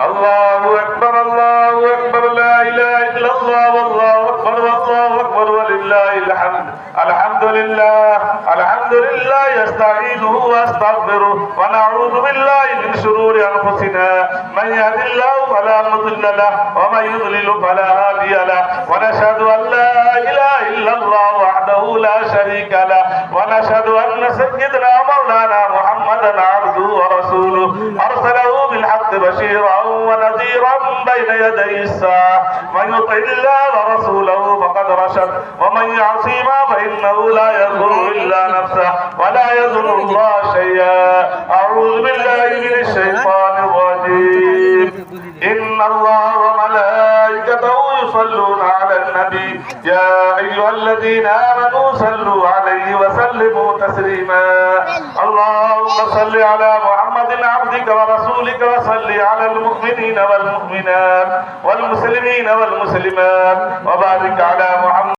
الله أكبر الله أكبر لا إله إلا الله والله أكبر والله أكبر ولله الحمد الحمد لله يستعينه وأستغفره ونعوذ بالله من شرور أنفسنا من يهد الله فلا مضل له ومن يضلل فلا هادي له ونشهد أن لا إله إلا الله وحده لا شريك له ونشهد أن سيدنا مولانا محمدا عبده ورسوله أرسله بالحق بشيرا ونذيرا بين يدي الساعة من يطع الله ورسوله فقد رشد ومن يعصيما فإنه لا يضر إلا نفسه ولا يضر الله شيئا أعوذ بالله من الشيطان الرجيم إن الله وملائكته يصلون على النبي يا أيها الذين آمنوا صلوا عليه وسلموا تسليما اللهم صل على محمد عبدك ورسولك وصل على المؤمنين والمؤمنات والمسلمين والمسلمات وبارك على محمد